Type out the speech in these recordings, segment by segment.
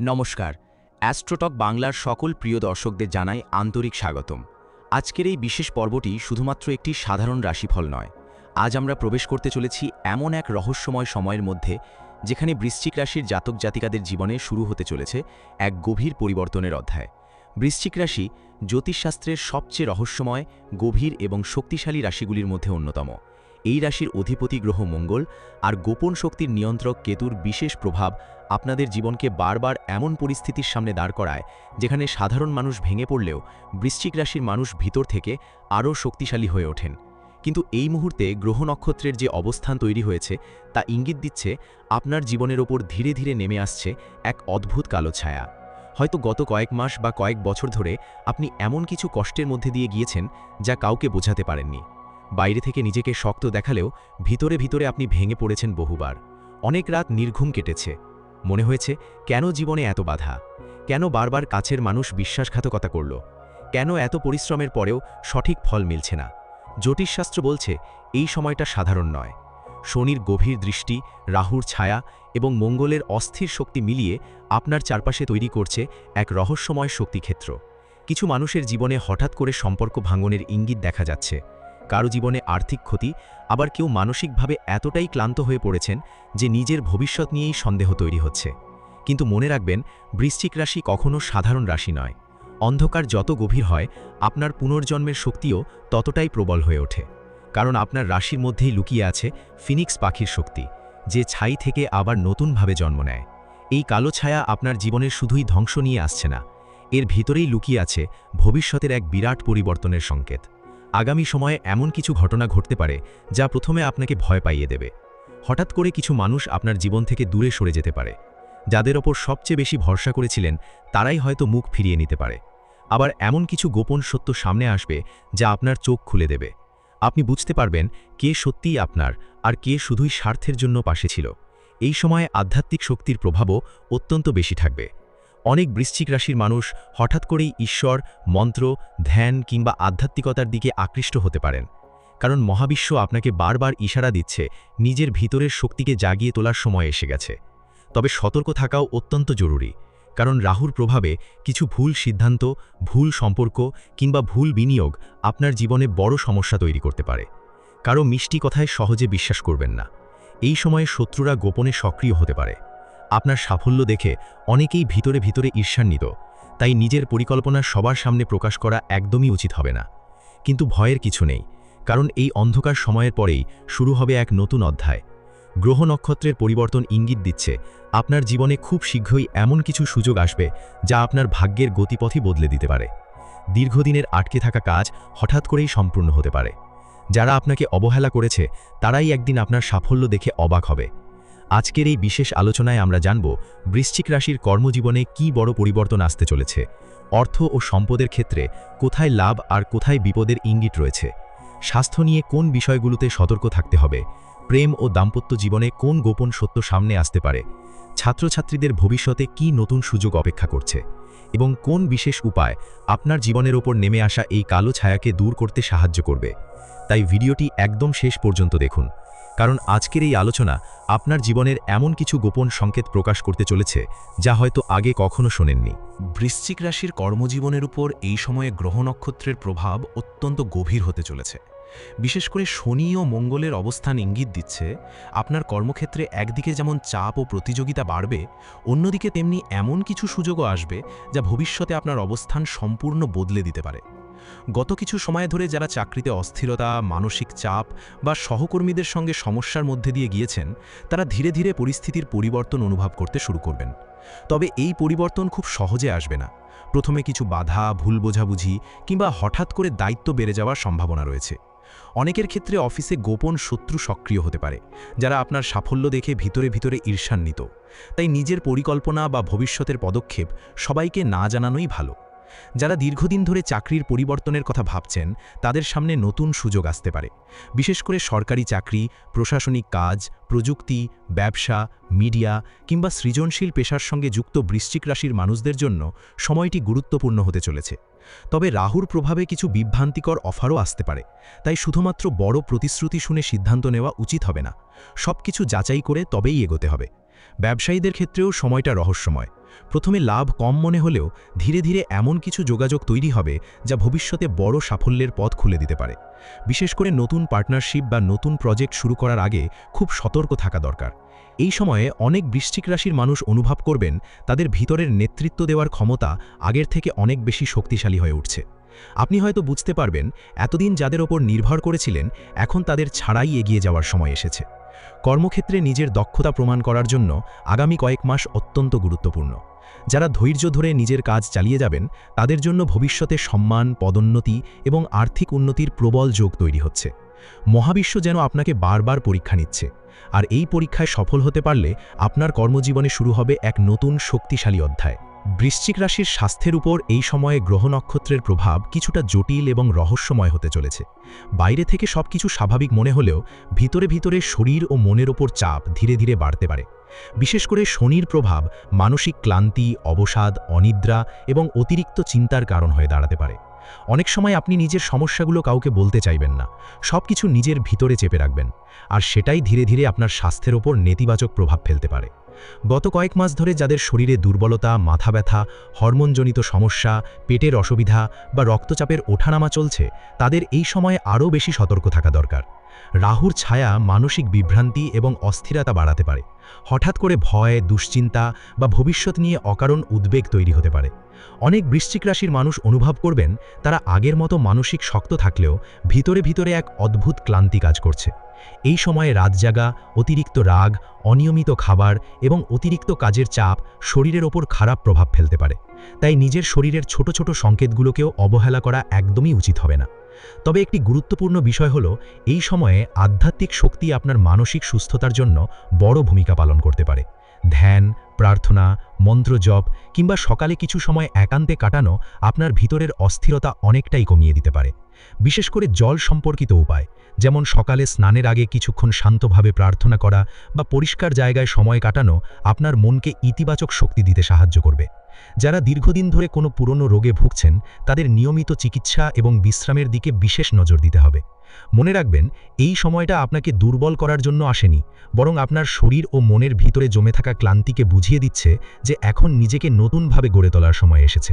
নমস্কার। অ্যাস্ট্রোটক বাংলার সকল প্রিয় দর্শকদের জানাই আন্তরিক স্বাগতম। আজকের এই বিশেষ পর্বটি শুধুমাত্র একটি সাধারণ রাশিফল নয়। আজ আমরা প্রবেশ করতে চলেছি এমন এক রহস্যময় সময়ের মধ্যে, যেখানে বৃশ্চিক রাশির জাতক জাতিকাদের জীবনে শুরু হতে চলেছে এক গভীর পরিবর্তনের অধ্যায়। বৃশ্চিক রাশি জ্যোতিষশাস্ত্রের সবচেয়ে রহস্যময়, গভীর এবং শক্তিশালী রাশিগুলির মধ্যে অন্যতম। এই রাশির অধিপতি গ্রহ মঙ্গল আর গোপন শক্তির নিয়ন্ত্রক কেতুর বিশেষ প্রভাব আপনাদের জীবনকে বারবার এমন পরিস্থিতির সামনে দাঁড় করায়, যেখানে সাধারণ মানুষ ভেঙে পড়লেও বৃশ্চিক রাশির মানুষ ভিতর থেকে আরও শক্তিশালী হয়ে ওঠেন। কিন্তু এই মুহূর্তে গ্রহ নক্ষত্রের যে অবস্থান তৈরি হয়েছে তা ইঙ্গিত দিচ্ছে আপনার জীবনের ওপর ধীরে ধীরে নেমে আসছে এক অদ্ভুত কালো ছায়া। হয়তো গত কয়েক মাস বা কয়েক বছর ধরে আপনি এমন কিছু কষ্টের মধ্যে দিয়ে গিয়েছেন যা কাউকে বোঝাতে পারেননি। বাইরে থেকে নিজেকে শক্ত দেখালেও ভিতরে ভিতরে আপনি ভেঙে পড়েছেন বহুবার। অনেক রাত নির্ঘুম কেটেছে। মনে হয়েছে, কেন জীবনে এত বাধা? কেন বারবার কাছের মানুষ বিশ্বাসঘাতকতা করল? কেন এত পরিশ্রমের পরেও সঠিক ফল মিলছে না? জ্যোতিষশাস্ত্র বলছে এই সময়টা সাধারণ নয়। শনির গভীর দৃষ্টি, রাহুর ছায়া এবং মঙ্গলের অস্থির শক্তি মিলিয়ে আপনার চারপাশে তৈরি করছে এক রহস্যময় শক্তিক্ষেত্র। কিছু মানুষের জীবনে হঠাৎ করে সম্পর্ক ভাঙনের ইঙ্গিত দেখা যাচ্ছে। কারো জীবনে আর্থিক ক্ষতি, আবার কেউ মানসিকভাবে এতটাই ক্লান্ত হয়ে পড়েছেন যে নিজের ভবিষ্যৎ নিয়েই সন্দেহ তৈরি হচ্ছে। কিন্তু মনে রাখবেন, বৃশ্চিক রাশি কখনো সাধারণ রাশি নয়। অন্ধকার যত গভীর হয়, আপনার পুনর্জন্মের শক্তিও ততটাই প্রবল হয়ে ওঠে। কারণ আপনার রাশির মধ্যেই লুকিয়ে আছে ফিনিক্স পাখির শক্তি, যে ছাই থেকে আবার নতুনভাবে জন্ম নেয়। এই কালো ছায়া আপনার জীবনের শুধুই ধ্বংস নিয়ে আসছে না, এর ভিতরেই লুকিয়ে আছে ভবিষ্যতের এক বিরাট পরিবর্তনের সংকেত। আগামী সময়ে এমন কিছু ঘটনা ঘটতে পারে যা প্রথমে আপনাকে ভয় পাইয়ে দেবে। হঠাৎ করে কিছু মানুষ আপনার জীবন থেকে দূরে সরে যেতে পারে। যাদের ওপর সবচেয়ে বেশি ভরসা করেছিলেন তারাই হয়তো মুখ ফিরিয়ে নিতে পারে। আবার এমন কিছু গোপন সত্য সামনে আসবে যা আপনার চোখ খুলে দেবে। আপনি বুঝতে পারবেন কে সত্যিই আপনার আর কে শুধুই স্বার্থের জন্য পাশে ছিল। এই সময়ে আধ্যাত্মিক শক্তির প্রভাবও অত্যন্ত বেশি থাকবে। অনেক বৃশ্চিক রাশির মানুষ হঠাৎ করেই ঈশ্বর, মন্ত্র, ধ্যান কিংবা আধ্যাত্মিকতার দিকে আকৃষ্ট হতে পারেন। কারণ মহাবিশ্ব আপনাকে বারবার ইশারা দিচ্ছে নিজের ভিতরের শক্তিকে জাগিয়ে তোলার সময় এসে গেছে। তবে সতর্ক থাকাও অত্যন্ত জরুরি, কারণ রাহুর প্রভাবে কিছু ভুল সিদ্ধান্ত, ভুল সম্পর্ক কিংবা ভুল বিনিয়োগ আপনার জীবনে বড় সমস্যা তৈরি করতে পারে। কারো মিষ্টি কথায় সহজে বিশ্বাস করবেন না। এই সময়ে শত্রুরা গোপনে সক্রিয় হতে পারে। আপনার সাফল্য দেখে অনেকেই ভিতরে ভিতরে ঈর্ষান্বিত, তাই নিজের পরিকল্পনা সবার সামনে প্রকাশ করা একদমই উচিত হবে না। কিন্তু ভয়ের কিছু নেই, কারণ এই অন্ধকার সময়ের পরেই শুরু হবে এক নতুন অধ্যায়। গ্রহ নক্ষত্রের পরিবর্তন ইঙ্গিত দিচ্ছে আপনার জীবনে খুব শীঘ্রই এমন কিছু সুযোগ আসবে যা আপনার ভাগ্যের গতিপথই বদলে দিতে পারে। দীর্ঘদিনের আটকে থাকা কাজ হঠাৎ করেই সম্পূর্ণ হতে পারে। যারা আপনাকে অবহেলা করেছে তারাই একদিন আপনার সাফল্য দেখে অবাক হবে। আজকের এই বিশেষ আলোচনায় আমরা জানব বৃশ্চিক রাশির কর্মজীবনে কী বড় পরিবর্তন আসতে চলেছে, অর্থ ও সম্পদের ক্ষেত্রে কোথায় লাভ আর কোথায় বিপদের ইঙ্গিত রয়েছে, স্বাস্থ্য নিয়ে কোন বিষয়গুলোতে সতর্ক থাকতে হবে, প্রেম ও দাম্পত্য জীবনে কোন গোপন সত্য সামনে আসতে পারে, ছাত্রছাত্রীদের ভবিষ্যতে কী নতুন সুযোগ অপেক্ষা করছে, এবং কোন বিশেষ উপায় আপনার জীবনের ওপর নেমে আসা এই কালো ছায়াকে দূর করতে সাহায্য করবে। তাই ভিডিওটি একদম শেষ পর্যন্ত দেখুন, কারণ আজকের এই আলোচনা আপনার জীবনের এমন কিছু গোপন সংকেত প্রকাশ করতে চলেছে যা হয়তো আগে কখনো শোনেননি। বৃশ্চিক রাশির কর্মজীবনের উপর এই সময়ে গ্রহ নক্ষত্রের প্রভাব অত্যন্ত গভীর হতে চলেছে। বিশেষ করে শনি ও মঙ্গলের অবস্থান ইঙ্গিত দিচ্ছে আপনার কর্মক্ষেত্রে একদিকে যেমন চাপ ও প্রতিযোগিতা বাড়বে, অন্যদিকে তেমনি এমন কিছু সুযোগও আসবে যা ভবিষ্যতে আপনার অবস্থান সম্পূর্ণ বদলে দিতে পারে। গত কিছু সময় ধরে যারা চাকরিতে অস্থিরতা, মানসিক চাপ বা সহকর্মীদের সঙ্গে সমস্যার মধ্যে দিয়ে গিয়েছেন, তারা ধীরে ধীরে পরিস্থিতির পরিবর্তন অনুভব করতে শুরু করবেন। তবে এই পরিবর্তন খুব সহজে আসবে না। প্রথমে কিছু বাধা, ভুল বোঝাবুঝি কিংবা হঠাৎ করে দায়িত্ব বেড়ে যাওয়ার সম্ভাবনা রয়েছে। অনেকের ক্ষেত্রে অফিসে গোপন শত্রু সক্রিয় হতে পারে, যারা আপনার সাফল্য দেখে ভিতরে ভিতরে ঈর্ষান্বিত। তাই নিজের পরিকল্পনা বা ভবিষ্যতের পদক্ষেপ সবাইকে না জানানোই ভালো। যারা দীর্ঘদিন ধরে চাকরির পরিবর্তনের কথা ভাবছেন, তাদের সামনে নতুন সুযোগ আসতে পারে। বিশেষ করে সরকারি চাকরি, প্রশাসনিক কাজ, প্রযুক্তি, ব্যবসা, মিডিয়া কিংবা সৃজনশীল পেশার সঙ্গে যুক্ত বৃশ্চিক রাশির মানুষদের জন্য সময়টি গুরুত্বপূর্ণ হতে চলেছে। তবে রাহুর প্রভাবে কিছু বিভ্রান্তিকর অফারও আসতে পারে, তাই শুধুমাত্র বড় প্রতিশ্রুতি শুনে সিদ্ধান্ত নেওয়া উচিত হবে না। সবকিছু যাচাই করে তবেই এগোতে হবে। ব্যবসায়ীদের ক্ষেত্রেও সময়টা রহস্যময়। প্রথমে লাভ কম মনে হলেও ধীরে ধীরে এমন কিছু যোগাযোগ তৈরি হবে যা ভবিষ্যতে বড় সাফল্যের পথ খুলে দিতে পারে। বিশেষ করে নতুন পার্টনারশিপ বা নতুন প্রজেক্ট শুরু করার আগে খুব সতর্ক থাকা দরকার। এই সময়ে অনেক বৃশ্চিক রাশির মানুষ অনুভব করবেন তাদের ভিতরের নেতৃত্ব দেওয়ার ক্ষমতা আগের থেকে অনেক বেশি শক্তিশালী হয়ে উঠছে। আপনি হয়তো বুঝতে পারবেন এতদিন যাদের ওপর নির্ভর করেছিলেন এখন তাদের ছাড়াই এগিয়ে যাওয়ার সময় এসেছে। কর্মক্ষেত্রে নিজের দক্ষতা প্রমাণ করার জন্য আগামী কয়েক মাস অত্যন্ত গুরুত্বপূর্ণ। যারা ধৈর্য ধরে নিজের কাজ চালিয়ে যাবেন তাদের জন্য ভবিষ্যতে সম্মান, পদোন্নতি এবং আর্থিক উন্নতির প্রবল যোগ তৈরি হচ্ছে। মহাবিশ্ব যেন আপনাকে বারবার পরীক্ষা নিচ্ছে, আর এই পরীক্ষায় সফল হতে পারলে আপনার কর্মজীবনে শুরু হবে এক নতুন শক্তিশালী অধ্যায়। বৃশ্চিক রাশির স্বাস্থ্যের উপর এই সময়ে গ্রহ নক্ষত্রের প্রভাব কিছুটা জটিল এবং রহস্যময় হতে চলেছে। বাইরে থেকে সবকিছু স্বাভাবিক মনে হলেও ভিতরে ভিতরে শরীর ও মনের ওপর চাপ ধীরে ধীরে বাড়তে পারে। বিশেষ করে শনির প্রভাব মানসিক ক্লান্তি, অবসাদ, অনিদ্রা এবং অতিরিক্ত চিন্তার কারণ হয়ে দাঁড়াতে পারে। অনেক সময় আপনি নিজের সমস্যাগুলো কাউকে বলতে চাইবেন না, সবকিছু নিজের ভিতরে চেপে রাখবেন, আর সেটাই ধীরে ধীরে আপনার স্বাস্থ্যের ওপর নেতিবাচক প্রভাব ফেলতে পারে। গত কয়েক মাস ধরে যাদের শরীরে দুর্বলতা, মাথা ব্যথা, হরমোনজনিত সমস্যা, পেটের অসুবিধা বা রক্তচাপের ওঠানামা চলছে, তাদের এই সময়ে আরও বেশি সতর্ক থাকা দরকার। রাহুর ছায়া মানসিক বিভ্রান্তি এবং অস্থিরতা বাড়াতে পারে। হঠাৎ করে ভয়, দুশ্চিন্তা বা ভবিষ্যৎ নিয়ে অকারণ উদ্বেগ তৈরি হতে পারে। অনেক বৃশ্চিক রাশির মানুষ অনুভব করবেন তারা আগের মতো মানসিক শক্ত থাকলেও ভিতরে ভিতরে এক অদ্ভুত ক্লান্তি কাজ করছে। এই সময়ে রাত জাগা, অতিরিক্ত রাগ, অনিয়মিত খাবার এবং অতিরিক্ত কাজের চাপ শরীরের ওপর খারাপ প্রভাব ফেলতে পারে। তাই নিজের শরীরের ছোট ছোট সংকেতগুলোকেও অবহেলা করা একদমই উচিত হবে না। তবে একটি গুরুত্বপূর্ণ বিষয় হলো এই সময়ে আধ্যাত্মিক শক্তি আপনার মানসিক সুস্থতার জন্য বড় ভূমিকা পালন করতে পারে। ধ্যান, প্রার্থনা, মন্ত্র জপ কিংবা সকালে কিছু সময় একান্তে কাটানো আপনার ভিতরের অস্থিরতা অনেকটাই কমিয়ে দিতে পারে। বিশেষ করে জল সম্পর্কিত উপায়, যেমন সকালে স্নানের আগে কিছুক্ষণ শান্তভাবে প্রার্থনা করা বা পরিষ্কার জায়গায় সময় কাটানো আপনার মনকে ইতিবাচক শক্তি দিতে সাহায্য করবে। যারা দীর্ঘদিন ধরে কোনো পুরনো রোগে ভুগছেন তাদের নিয়মিত চিকিৎসা এবং বিশ্রামের দিকে বিশেষ নজর দিতে হবে। মনে রাখবেন এই সময়টা আপনাকে দুর্বল করার জন্য আসেনি, বরং আপনার শরীর ও মনের ভিতরে জমে থাকা ক্লান্তিকে বুঝিয়ে দিচ্ছে যে এখন নিজেকে নতুনভাবে গড়ে তোলার সময় এসেছে।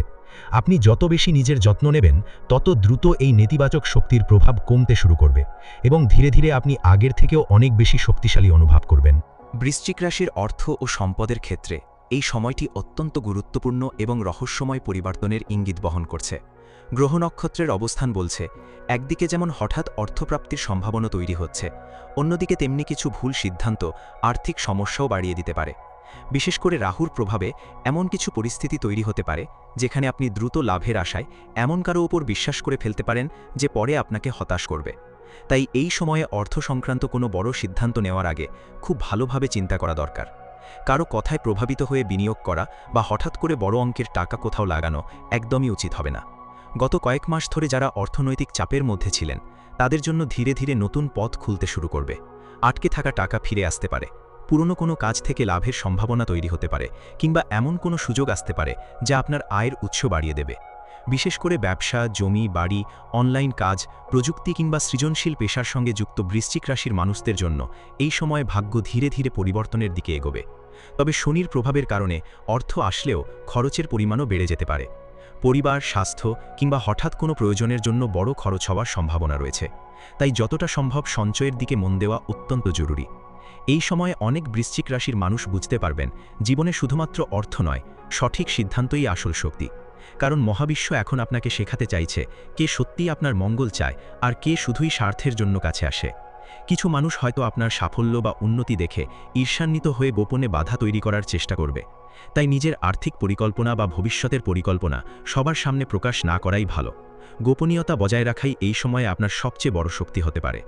আপনি যত বেশি নিজের যত্ন নেবেন তত দ্রুত এই নেতিবাচক শক্তির প্রভাব কমতে শুরু করবে এবং ধীরে ধীরে আপনি আগের থেকেও অনেক বেশি শক্তিশালী অনুভব করবেন। বৃশ্চিক রাশির অর্থ ও সম্পদের ক্ষেত্রে এই সময়টি অত্যন্ত গুরুত্বপূর্ণ এবং রহস্যময় পরিবর্তনের ইঙ্গিত বহন করছে। গ্রহ নক্ষত্রের অবস্থান বলছে একদিকে যেমন হঠাৎ অর্থপ্রাপ্তির সম্ভাবনা তৈরি হচ্ছে, অন্যদিকে তেমনি কিছু ভুল সিদ্ধান্ত আর্থিক সমস্যাও বাড়িয়ে দিতে পারে। বিশেষ করে রাহুর প্রভাবে এমন কিছু পরিস্থিতি তৈরি হতে পারে যেখানে আপনি দ্রুত লাভের আশায় এমন কারো উপর বিশ্বাস করে ফেলতে পারেন যে পরে আপনাকে হতাশ করবে। তাই এই সময়ে অর্থ সংক্রান্ত কোনো বড় সিদ্ধান্ত নেওয়ার আগে খুব ভালোভাবে চিন্তা করা দরকার। কারো কথায় প্রভাবিত হয়ে বিনিয়োগ করা বা হঠাৎ করে বড় অঙ্কের টাকা কোথাও লাগানো একদমই উচিত হবে না। গত কয়েক মাস ধরে যারা অর্থনৈতিক চাপের মধ্যে ছিলেন তাদের জন্য ধীরে ধীরে নতুন পথ খুলতে শুরু করবে। আটকে থাকা টাকা ফিরে আসতে পারে, পুরনো কোনো কাজ থেকে লাভের সম্ভাবনা তৈরি হতে পারে, কিংবা এমন কোনো সুযোগ আসতে পারে যা আপনার আয়ের উৎস বাড়িয়ে দেবে। বিশেষ করে ব্যবসা, জমি, বাড়ি, অনলাইন কাজ, প্রযুক্তি কিংবা সৃজনশীল পেশার সঙ্গে যুক্ত বৃশ্চিক রাশির মানুষদের জন্য এই সময়ে ভাগ্য ধীরে ধীরে পরিবর্তনের দিকে এগোবে। তবে শনির প্রভাবের কারণে অর্থ আসলেও খরচের পরিমাণও বেড়ে যেতে পারে। পরিবার, স্বাস্থ্য কিংবা হঠাৎ কোনো প্রয়োজনের জন্য বড় খরচ হওয়ার সম্ভাবনা রয়েছে। তাই যতটা সম্ভব সঞ্চয়ের দিকে মন দেওয়া অত্যন্ত জরুরি। এই সময়ে অনেক বৃশ্চিক রাশির মানুষ বুঝতে পারবেন জীবনে শুধুমাত্র অর্থ নয়, সঠিক সিদ্ধান্তই আসল শক্তি। কারণ মহাবিশ্ব এখন আপনাকে শেখাতে চাইছে কে সত্যিই আপনার মঙ্গল চায় আর কে শুধুই স্বার্থের জন্য কাছে আসে। কিছু মানুষ হয়তো আপনার সাফল্য বা উন্নতি দেখে ঈর্ষান্বিত হয়ে গোপনে বাধা তৈরি করার চেষ্টা করবে। তাই নিজের আর্থিক পরিকল্পনা বা ভবিষ্যতের পরিকল্পনা সবার সামনে প্রকাশ না করাই ভালো। গোপনীয়তা বজায় রাখাই এই সময়ে আপনার সবচেয়ে বড় শক্তি হতে পারে।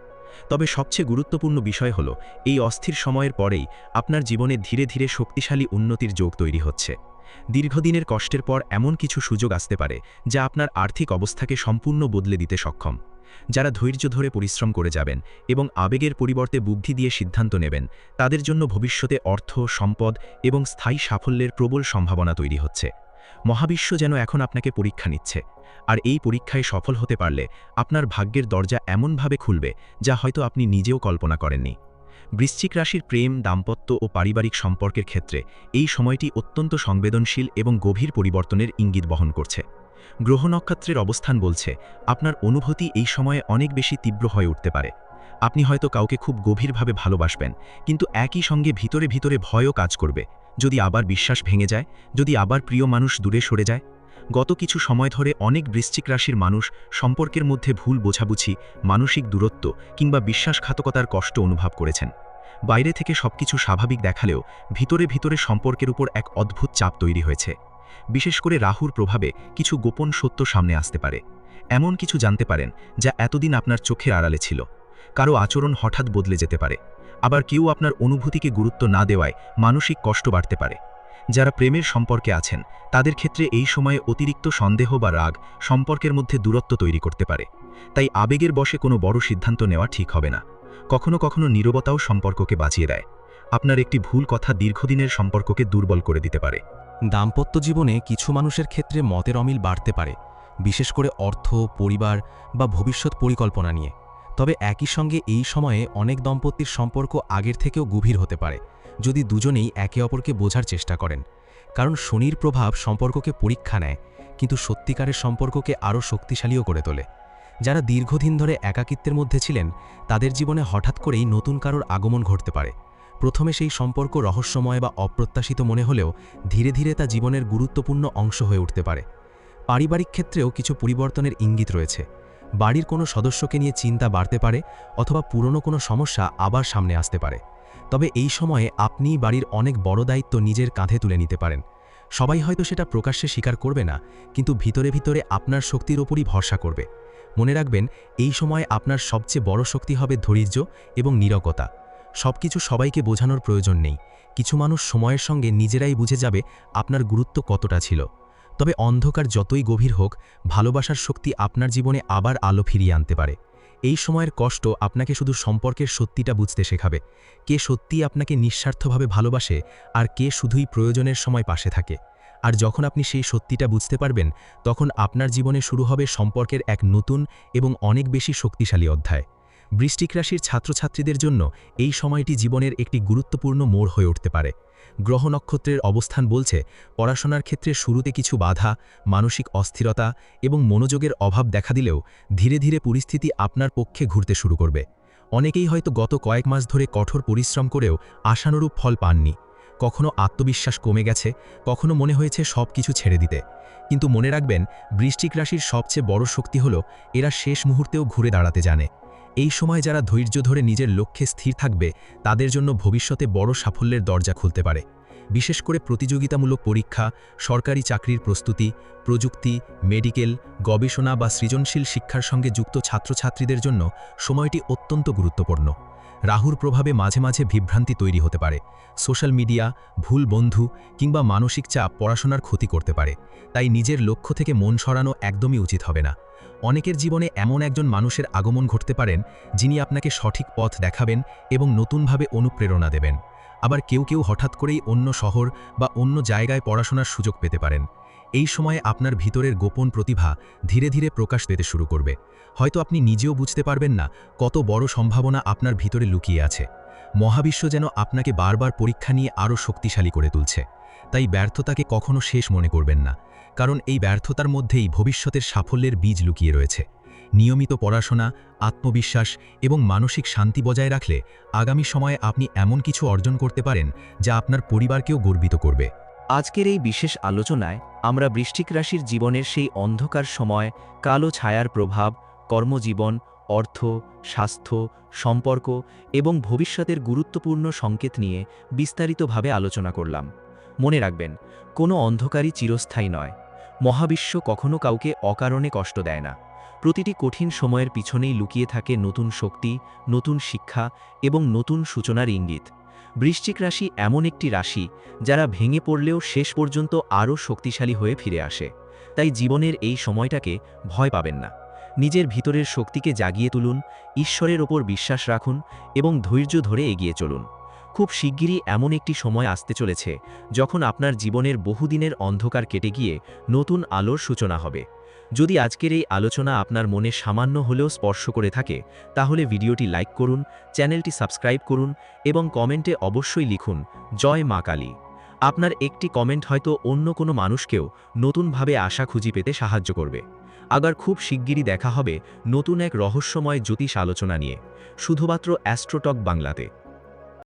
তবে সবচেয়ে গুরুত্বপূর্ণ বিষয় হলো এই অস্থির সময়ের পরেই আপনার জীবনে ধীরে ধীরে শক্তিশালী উন্নতির যোগ তৈরি হচ্ছে। দীর্ঘদিনের কষ্টের পর এমন কিছু সুযোগ আসতে পারে যা আপনার আর্থিক অবস্থাকে সম্পূর্ণ বদলে দিতে সক্ষম। যারা ধৈর্য ধরে পরিশ্রম করে যাবেন এবং আবেগের পরিবর্তে বুদ্ধি দিয়ে সিদ্ধান্ত নেবেন তাদের জন্য ভবিষ্যতে অর্থ, সম্পদ এবং স্থায়ী সাফল্যের প্রবল সম্ভাবনা তৈরি হচ্ছে। মহাবিশ্ব যেন এখন আপনাকে পরীক্ষা নিচ্ছে, আর এই পরীক্ষায় সফল হতে পারলে আপনার ভাগ্যের দরজা এমনভাবে খুলবে যা হয়তো আপনি নিজেও কল্পনা করেননি। বৃশ্চিক রাশির প্রেম, দাম্পত্য ও পারিবারিক সম্পর্কের ক্ষেত্রে এই সময়টি অত্যন্ত সংবেদনশীল এবং গভীর পরিবর্তনের ইঙ্গিত বহন করছে। গ্রহ নক্ষত্রের অবস্থান বলছে আপনার অনুভূতি এই সময়ে অনেক বেশি তীব্র হয়ে উঠতে পারে। আপনি হয়তো কাউকে খুব গভীরভাবে ভালোবাসবেন, কিন্তু একই সঙ্গে ভিতরে ভিতরে ভয়ও কাজ করবে। যদি আবার বিশ্বাস ভেঙে যায়, যদি আবার প্রিয় মানুষ দূরে সরে যায়। গত কিছু সময় ধরে অনেক বৃশ্চিক রাশির মানুষ সম্পর্কের মধ্যে ভুল বোঝাবুঝি, মানসিক দূরত্ব কিংবা বিশ্বাসঘাতকতার কষ্ট অনুভব করেছেন। বাইরে থেকে সবকিছু স্বাভাবিক দেখালেও ভিতরে ভিতরে সম্পর্কের উপর এক অদ্ভুত চাপ তৈরি হয়েছে। বিশেষ করে রাহুর প্রভাবে কিছু গোপন সত্য সামনে আসতে পারে। এমন কিছু জানতে পারেন যা এতদিন আপনার চোখের আড়ালে ছিল। কারো আচরণ হঠাৎ বদলে যেতে পারে। আবার কেউ আপনার অনুভূতিকে গুরুত্ব না দেওয়ায় মানসিক কষ্ট বাড়তে পারে। যারা প্রেমের সম্পর্কে আছেন তাদের ক্ষেত্রে এই সময়ে অতিরিক্ত সন্দেহ বা রাগ সম্পর্কের মধ্যে দূরত্ব তৈরি করতে পারে। তাই আবেগের বশে কোনো বড় সিদ্ধান্ত নেওয়া ঠিক হবে না। কখনো কখনো নীরবতাও সম্পর্ককে বাঁচিয়ে দেয়। আপনার একটি ভুল কথা দীর্ঘদিনের সম্পর্ককে দুর্বল করে দিতে পারে। দাম্পত্য জীবনে কিছু মানুষের ক্ষেত্রে মতের অমিল বাড়তে পারে, বিশেষ করে অর্থ, পরিবার বা ভবিষ্যৎ পরিকল্পনা নিয়ে। তবে একই সঙ্গে এই সময়ে অনেক দম্পতির সম্পর্ক আগের থেকেও গভীর হতে পারে, যদি দুজনেই একে অপরকে বোঝার চেষ্টা করেন। কারণ শনির প্রভাব সম্পর্ককে পরীক্ষা নেয়, কিন্তু সত্যিকারের সম্পর্ককে আরও শক্তিশালীও করে তোলে। যারা দীর্ঘদিন ধরে একাকিত্বের মধ্যে ছিলেন তাদের জীবনে হঠাৎ করেই নতুন কারোর আগমন ঘটতে পারে। প্রথমে সেই সম্পর্ক রহস্যময় বা অপ্রত্যাশিত মনে হলেও ধীরে ধীরে তা জীবনের গুরুত্বপূর্ণ অংশ হয়ে উঠতে পারে। পারিবারিক ক্ষেত্রেও কিছু পরিবর্তনের ইঙ্গিত রয়েছে। বাড়ির কোনো সদস্যকে নিয়ে চিন্তা বাড়তে পারে, অথবা পুরনো কোনো সমস্যা আবার সামনে আসতে পারে। তবে এই সময়ে আপনি বাড়ির অনেক বড় দায়িত্ব নিজের কাঁধে তুলে নিতে পারেন। সবাই হয়তো সেটা প্রকাশ্যে স্বীকার করবে না, কিন্তু ভিতরে ভিতরে আপনার শক্তির ওপরই ভরসা করবে। মনে রাখবেন, এই সময় আপনার সবচেয়ে বড় শক্তি হবে ধৈর্য এবং নীরবতা। সবকিছু সবাইকে বোঝানোর প্রয়োজন নেই। কিছু মানুষ সময়ের সঙ্গে নিজেরাই বুঝে যাবে আপনার গুরুত্ব কতটা ছিল। তবে অন্ধকার যতই গভীর হোক, ভালোবাসার শক্তি আপনার জীবনে আবার আলো ফিরিয়ে আনতে পারে। এই সময়ের কষ্ট আপনাকে শুধু সম্পর্কের সত্যিটা বুঝতে শেখাবে। কে সত্যিই আপনাকে নিঃস্বার্থভাবে ভালোবাসে, আর কে শুধুই প্রয়োজনের সময় পাশে থাকে। আর যখন আপনি সেই সত্যিটা বুঝতে পারবেন, তখন আপনার জীবনে শুরু হবে সম্পর্কের এক নতুন এবং অনেক বেশি শক্তিশালী অধ্যায়। বৃশ্চিক রাশির ছাত্রছাত্রীদের জন্য এই সময়টি জীবনের একটি গুরুত্বপূর্ণ মোড় হয়ে উঠতে পারে। গ্রহ নক্ষত্রের অবস্থান বলছে পড়াশোনার ক্ষেত্রে শুরুতে কিছু বাধা, মানসিক অস্থিরতা এবং মনোযোগের অভাব দেখা দিলেও ধীরে ধীরে পরিস্থিতি আপনার পক্ষে ঘুরতে শুরু করবে। অনেকেই হয়তো গত কয়েক মাস ধরে কঠোর পরিশ্রম করেও আশানুরূপ ফল পাননি। কখনো আত্মবিশ্বাস কমে গেছে, কখনো মনে হয়েছে সব কিছু ছেড়ে দিতে। কিন্তু মনে রাখবেন, বৃশ্চিক রাশির সবচেয়ে বড় শক্তি হল এরা শেষ মুহূর্তেও ঘুরে দাঁড়াতে জানে। এই সময় যারা ধৈর্য ধরে নিজের লক্ষ্যে স্থির থাকবে, তাদের জন্য ভবিষ্যতে বড় সাফল্যের দরজা খুলতে পারে। বিশেষ করে প্রতিযোগিতামূলক পরীক্ষা, সরকারি চাকরির প্রস্তুতি, প্রযুক্তি, মেডিকেল, গবেষণা বা সৃজনশীল শিক্ষার সঙ্গে যুক্ত ছাত্রছাত্রীদের জন্য সময়টি অত্যন্ত গুরুত্বপূর্ণ। রাহুর প্রভাবে মাঝে মাঝে বিভ্রান্তি তৈরি হতে পারে। সোশ্যাল মিডিয়া, ভুল বন্ধু কিংবা মানসিক চাপ পড়াশোনার ক্ষতি করতে পারে। তাই নিজের লক্ষ্য থেকে মন সরানো একদমই উচিত হবে না। অনেকের জীবনে এমন একজন মানুষের আগমন ঘটতে পারেন যিনি আপনাকে সঠিক পথ দেখাবেন এবং নতুনভাবে অনুপ্রেরণা দেবেন। আবার কেউ কেউ হঠাৎ করেই অন্য শহর বা অন্য জায়গায় পড়াশোনার সুযোগ পেতে পারেন। এই সময়ে আপনার ভিতরের গোপন প্রতিভা ধীরে ধীরে প্রকাশ পেতে শুরু করবে। হয়তো আপনি নিজেও বুঝতে পারবেন না কত বড় সম্ভাবনা আপনার ভিতরে লুকিয়ে আছে। মহাবিশ্ব যেন আপনাকে বারবার পরীক্ষা নিয়ে আরও শক্তিশালী করে তুলছে। তাই ব্যর্থতাকে কখনো শেষ মনে করবেন না, কারণ এই ব্যর্থতার মধ্যেই ভবিষ্যতের সাফল্যের বীজ লুকিয়ে রয়েছে। নিয়মিত পড়াশোনা, আত্মবিশ্বাস এবং মানসিক শান্তি বজায় রাখলে আগামী সময়ে আপনি এমন কিছু অর্জন করতে পারেন যা আপনার পরিবারকেও গর্বিত করবে। আজকের এই বিশেষ আলোচনায় আমরা বৃশ্চিক রাশির জীবনের সেই অন্ধকার সময়, কালো ছায়ার প্রভাব, কর্মজীবন, অর্থ, স্বাস্থ্য, সম্পর্ক এবং ভবিষ্যতের গুরুত্বপূর্ণ সংকেত নিয়ে বিস্তারিতভাবে আলোচনা করলাম। মনে রাখবেন, কোনো অন্ধকারই চিরস্থায়ী নয়। মহাবিশ্ব কখনো কাউকে অকারণে কষ্ট দেয় না। প্রতিটি কঠিন সময়ের পিছনেই লুকিয়ে থাকে নতুন শক্তি, নতুন শিক্ষা এবং নতুন সূচনার ইঙ্গিত। বৃশ্চিক রাশি এমন একটি রাশি যারা ভেঙে পড়লেও শেষ পর্যন্ত আরও শক্তিশালী হয়ে ফিরে আসে। তাই জীবনের এই সময়টাকে ভয় পাবেন না। নিজের ভিতরের শক্তিকে জাগিয়ে তুলুন, ঈশ্বরের ওপর বিশ্বাস রাখুন এবং ধৈর্য ধরে এগিয়ে চলুন। খুব শিগগিরই এমন একটি সময় আসতে চলেছে যখন আপনার জীবনের বহুদিনের অন্ধকার কেটে গিয়ে নতুন আলোর সূচনা হবে। যদি আজকের এই আলোচনা আপনার মনে সামান্য হলেও স্পর্শ করে থাকে, তাহলে ভিডিওটি লাইক করুন, চ্যানেলটি সাবস্ক্রাইব করুন এবং কমেন্টে অবশ্যই লিখুন জয় মা কালী। আপনার একটি কমেন্ট হয়তো অন্য কোনো মানুষকেও নতুনভাবে আশা খুঁজে পেতে সাহায্য করবে। আবার খুব শিগগিরই দেখা হবে নতুন এক রহস্যময় জ্যোতিষ আলোচনা নিয়ে, শুধুমাত্র অ্যাস্ট্রোটক বাংলাতে।